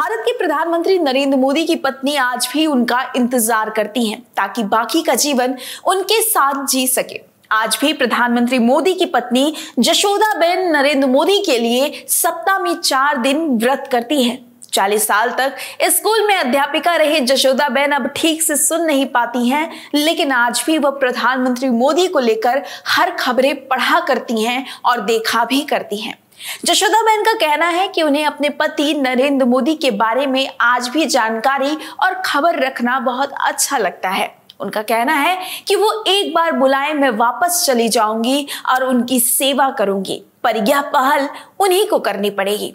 भारत के प्रधानमंत्री नरेंद्र मोदी की पत्नी आज भी उनका इंतजार करती हैं ताकि बाकी का जीवन उनके साथ जी सके। आज भी प्रधानमंत्री मोदी की पत्नी जशोदाबेन नरेंद्र मोदी के लिए सप्ताह में 4 दिन व्रत करती हैं। 40 साल तक स्कूल में अध्यापिका रहे जशोदाबेन अब ठीक से सुन नहीं पाती हैं, लेकिन आज भी वह प्रधानमंत्री मोदी को लेकर हर खबरें पढ़ा करती हैं और देखा भी करती हैं। जशोदाबेन का कहना है कि उन्हें अपने पति नरेंद्र मोदी के बारे में आज भी जानकारी और खबर रखना बहुत अच्छा लगता है। उनका कहना है कि वो एक बार बुलाएं मैं वापस चली जाऊंगी और उनकी सेवा करूंगी, पर यह पहल उन्हीं को करनी पड़ेगी।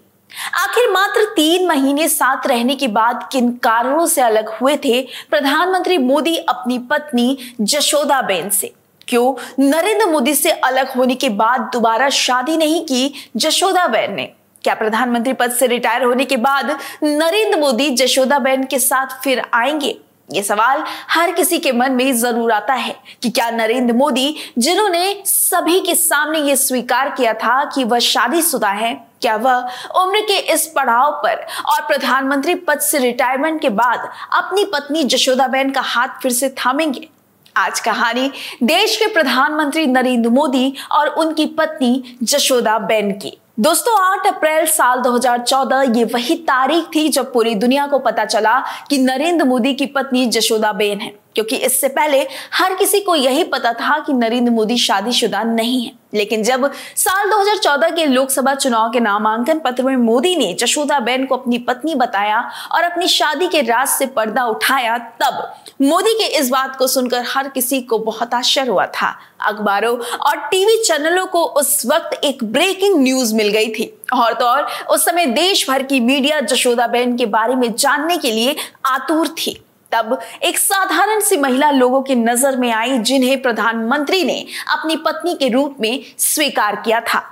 आखिर मात्र 3 महीने साथ रहने के बाद किन कारणों से अलग हुए थे प्रधानमंत्री मोदी अपनी पत्नी जशोदाबेन से? क्यों नरेंद्र मोदी से अलग होने के बाद दोबारा शादी नहीं की जशोदाबेन ने? क्या प्रधानमंत्री पद से रिटायर होने के बाद नरेंद्र मोदी जशोदाबेन के साथ फिर आएंगे? ये सवाल हर किसी के मन में जरूर आता है कि क्या नरेंद्र मोदी, जिन्होंने सभी के सामने ये स्वीकार किया था कि वह शादीशुदा हैं, क्या वह उम्र के इस पड़ाव पर और प्रधानमंत्री पद से रिटायरमेंट के बाद अपनी पत्नी जशोदाबेन का हाथ फिर से थामेंगे? आज कहानी देश के प्रधानमंत्री नरेंद्र मोदी और उनकी पत्नी जशोदाबेन की। दोस्तों, 8 अप्रैल साल 2014 ये वही तारीख थी जब पूरी दुनिया को पता चला कि नरेंद्र मोदी की पत्नी जशोदाबेन है, क्योंकि इससे पहले हर किसी को यही पता था कि नरेंद्र मोदी शादीशुदा नहीं है। लेकिन जब साल 2014 के लोकसभा चुनाव के नामांकन पत्र में मोदी ने जशोदाबेन को अपनी पत्नी बताया और अपनी शादी के राज से पर्दा उठाया, तब मोदी के इस बात को सुनकर हर किसी को बहुत आश्चर्य हुआ था। अखबारों और टीवी चैनलों को उस वक्त एक ब्रेकिंग न्यूज मिल गई थी और तो और उस समय देश भर की मीडिया जशोदाबेन के बारे में जानने के लिए आतुर थी। तब एक साधारण सी महिला लोगों की नजर में आई, जिन्हें प्रधानमंत्री ने अपनी पत्नी के रूप में स्वीकार किया था।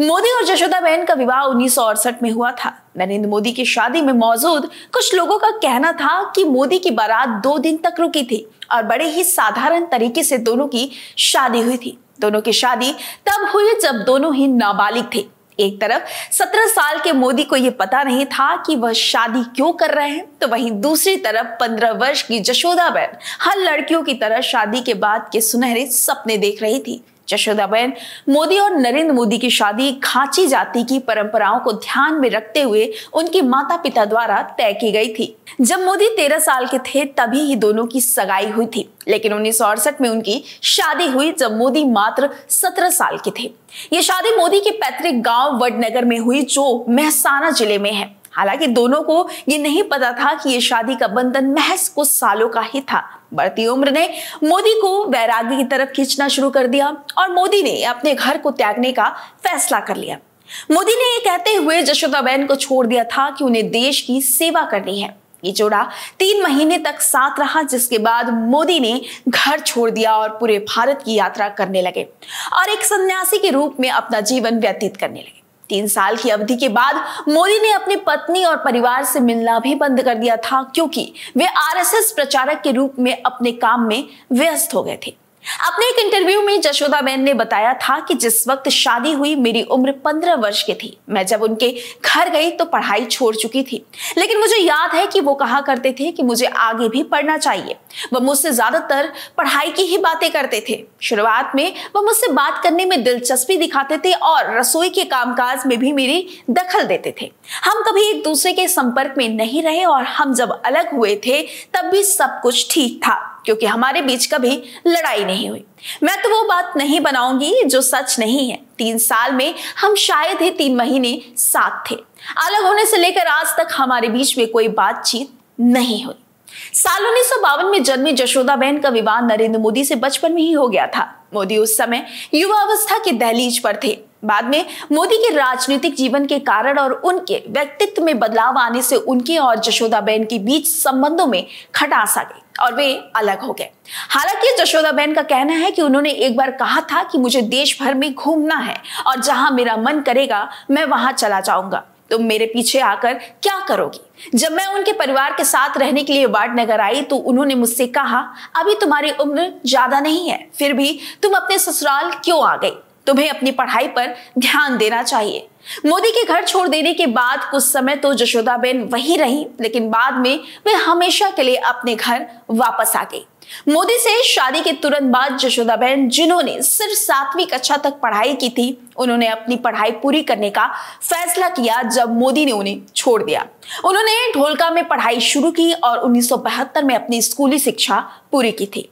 मोदी और जशोदाबेन का विवाह 1968 में हुआ था। नरेंद्र मोदी की शादी में मौजूद कुछ लोगों का कहना था कि मोदी की बारात 2 दिन तक रुकी थी और बड़े ही साधारण तरीके से दोनों की शादी हुई थी। दोनों की शादी तब हुई जब दोनों ही नाबालिग थे। एक तरफ 17 साल के मोदी को यह पता नहीं था कि वह शादी क्यों कर रहे हैं, तो वहीं दूसरी तरफ 15 वर्ष की जशोदाबेन हर लड़कियों की तरह शादी के बाद के सुनहरे सपने देख रही थी। जशोदाबेन मोदी और नरेंद्र मोदी की शादी खांची जाति की परंपराओं को ध्यान में रखते हुए उनके माता पिता द्वारा तय की गई थी। जब मोदी 13 साल के थे तभी ही दोनों की सगाई हुई थी, लेकिन 1968 में उनकी शादी हुई जब मोदी मात्र 17 साल के थे। ये शादी मोदी के पैतृक गांव वडनगर में हुई, जो मेहसाना जिले में है। हालांकि दोनों को ये नहीं पता था कि ये शादी का बंधन महज कुछ सालों का ही था। बढ़ती उम्र ने मोदी को वैराग्य की तरफ खींचना शुरू कर दिया और मोदी ने अपने घर को त्यागने का फैसला कर लिया। मोदी ने ये कहते हुए जशोदाबेन को छोड़ दिया था कि उन्हें देश की सेवा करनी है। ये जोड़ा 3 महीने तक साथ रहा, जिसके बाद मोदी ने घर छोड़ दिया और पूरे भारत की यात्रा करने लगे और एक सन्यासी के रूप में अपना जीवन व्यतीत करने लगे। 3 साल की अवधि के बाद मोदी ने अपनी पत्नी और परिवार से मिलना भी बंद कर दिया था, क्योंकि वे आरएसएस प्रचारक के रूप में अपने काम में व्यस्त हो गए थे। अपने एक इंटरव्यू में जशोदाबेन ने बताया था कि जिस वक्त शादी हुई मेरी उम्र 15 वर्ष की थी। मैं जब उनके घर गई तो पढ़ाई छोड़ चुकी थी, लेकिन मुझे याद है कि वो कहा करते थे कि मुझे आगे भी पढ़ना चाहिए। वह मुझसे ज्यादातर पढ़ाई की ही बातें करते थे। शुरुआत में वह मुझसे बात करने में दिलचस्पी दिखाते थे और रसोई के कामकाज में भी मेरी दखल देते थे। हम कभी एक दूसरे के संपर्क में नहीं रहे और हम जब अलग हुए थे तब भी सब कुछ ठीक था, क्योंकि हमारे बीच कभी लड़ाई नहीं हुई। मैं तो वो बात नहीं बनाऊंगी जो सच नहीं है। 3 साल में हम शायद ही 3 महीने साथ थे। अलग होने से लेकर आज तक हमारे बीच में कोई बातचीत नहीं हुई। साल 1952 में जन्मी जशोदाबेन का विवाह नरेंद्र मोदी से बचपन में ही हो गया था। मोदी उस समय युवा अवस्था की दहलीज पर थे। बाद में मोदी के राजनीतिक जीवन के कारण और उनके व्यक्तित्व में बदलाव आने से उनके और जशोदाबेन के बीच संबंधों में खटास आ गई और वे अलग हो गए। हालांकि जशोदाबेन का कहना है कि उन्होंने एक बार कहा था कि मुझे देश भर में घूमना है और जहां मेरा मन करेगा मैं वहां चला जाऊंगा। तुम मेरे पीछे आकर क्या करोगी? जब मैं उनके परिवार के साथ रहने के लिए वडनगर आई तो उन्होंने मुझसे कहा, अभी तुम्हारी उम्र ज्यादा नहीं है, फिर भी तुम अपने ससुराल क्यों आ गई? तुम्हें अपनी पढ़ाई पर ध्यान देना चाहिए। मोदी के घर छोड़ देने के बाद कुछ समय तो जशोदाबेन वहीं रही, लेकिन बाद में वे हमेशा के लिए अपने घर वापस आ गई। मोदी से शादी के तुरंत बाद जशोदाबेन, जिन्होंने सिर्फ 7वीं कक्षा तक पढ़ाई की थी, उन्होंने अपनी पढ़ाई पूरी करने का फैसला किया जब मोदी ने उन्हें छोड़ दिया। उन्होंने ढोलका में पढ़ाई शुरू की और 1972 में अपनी स्कूली शिक्षा पूरी की थी।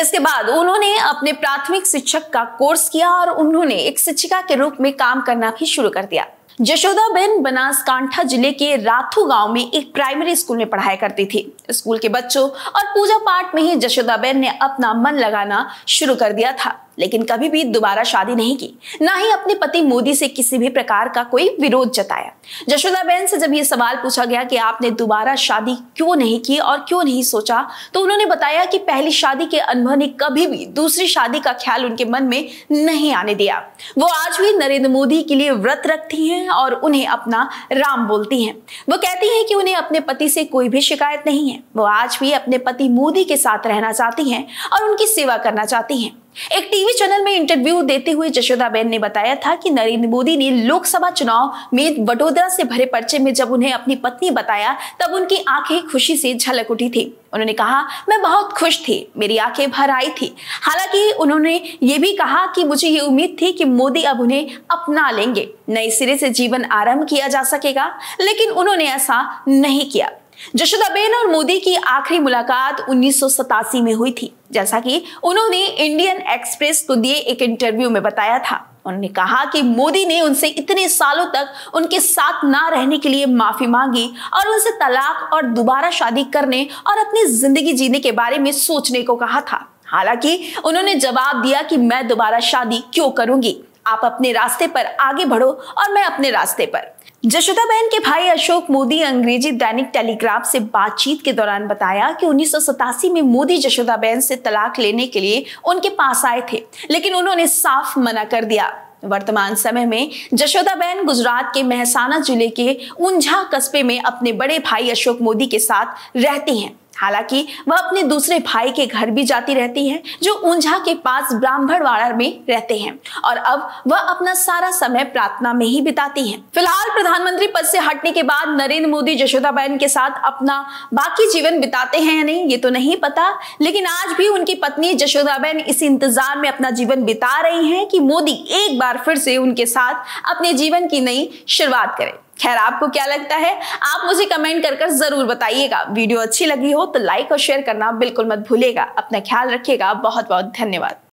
इसके बाद उन्होंने अपने प्राथमिक शिक्षक का कोर्स किया और उन्होंने एक शिक्षिका के रूप में काम करना भी शुरू कर दिया। जशोदाबेन बनासकांठा जिले के राथू गांव में एक प्राइमरी स्कूल में पढ़ाया करती थी। स्कूल के बच्चों और पूजा पाठ में ही जशोदाबेन ने अपना मन लगाना शुरू कर दिया था, लेकिन कभी भी दोबारा शादी नहीं की, ना ही अपने पति मोदी से किसी भी प्रकार का कोई विरोध जताया। जशोदाबेन से जब ये सवाल पूछा गया कि आपने दोबारा शादी क्यों नहीं की और क्यों नहीं सोचा, तो उन्होंने बताया कि पहली शादी के अनुभव ने कभी भी दूसरी शादी का ख्याल उनके मन में नहीं आने दिया। वो आज भी नरेंद्र मोदी के लिए व्रत रखती हैं और उन्हें अपना राम बोलती हैं। वो कहती हैं कि उन्हें अपने पति से कोई भी शिकायत नहीं है। वो आज भी अपने पति मोदी के साथ रहना चाहती हैं और उनकी सेवा करना चाहती हैं। एक टीवी चैनल में इंटरव्यू देते हुए जशोदाबेन ने बताया था कि नरेंद्र मोदी ने लोकसभा चुनाव में वडोदरा से भरे पर्चे में जब उन्हें अपनी पत्नी बताया, तब उनकी आंखें खुशी से झलक उठी थी। उन्होंने कहा, मैं बहुत खुश थी, मेरी आंखें भर आई थी। हालांकि उन्होंने ये भी कहा कि मुझे ये उम्मीद थी कि मोदी अब उन्हें अपना लेंगे, नए सिरे से जीवन आरंभ किया जा सकेगा, लेकिन उन्होंने ऐसा नहीं किया। जशोदाबेन और मोदी की आखिरी मुलाकात 1987 में हुई थी, जैसा कि उन्होंने इंडियन एक्सप्रेस को दिए एक इंटरव्यू में बताया था। उन्होंने कहा कि मोदी ने उनसे इतने सालों तक उनके साथ ना रहने के लिए माफी मांगी और उनसे तलाक और दोबारा शादी करने और अपनी जिंदगी जीने के बारे में सोचने को कहा था। हालांकि उन्होंने जवाब दिया कि मैं दोबारा शादी क्यों करूंगी, आप अपने रास्ते पर आगे बढ़ो और मैं अपने रास्ते पर। जशोदाबेन के भाई अशोक मोदी अंग्रेजी दैनिक टेलीग्राफ से बातचीत के दौरान बताया कि 1987 में मोदी जशोदाबेन से तलाक लेने के लिए उनके पास आए थे, लेकिन उन्होंने साफ मना कर दिया। वर्तमान समय में जशोदाबेन गुजरात के मेहसाना जिले के ऊंझा कस्बे में अपने बड़े भाई अशोक मोदी के साथ रहती हैं। हालांकि वह अपने दूसरे भाई के घर भी जाती रहती हैं, जो ऊंझा के पास ब्राह्मणवाड़ा में रहते हैं, और अब वह अपना सारा समय प्रार्थना में ही बिताती हैं। फिलहाल प्रधानमंत्री पद से हटने के बाद नरेंद्र मोदी जशोदाबेन के साथ अपना बाकी जीवन बिताते हैं या नहीं, ये तो नहीं पता, लेकिन आज भी उनकी पत्नी जशोदाबेन इस इंतजार में अपना जीवन बिता रही हैं कि मोदी एक बार फिर से उनके साथ अपने जीवन की नई शुरुआत करें। खैर, आपको क्या लगता है, आप मुझे कमेंट कर जरूर बताइएगा। वीडियो अच्छी लगी हो तो लाइक और शेयर करना बिल्कुल मत भूलिएगा। अपना ख्याल रखिएगा। बहुत बहुत धन्यवाद।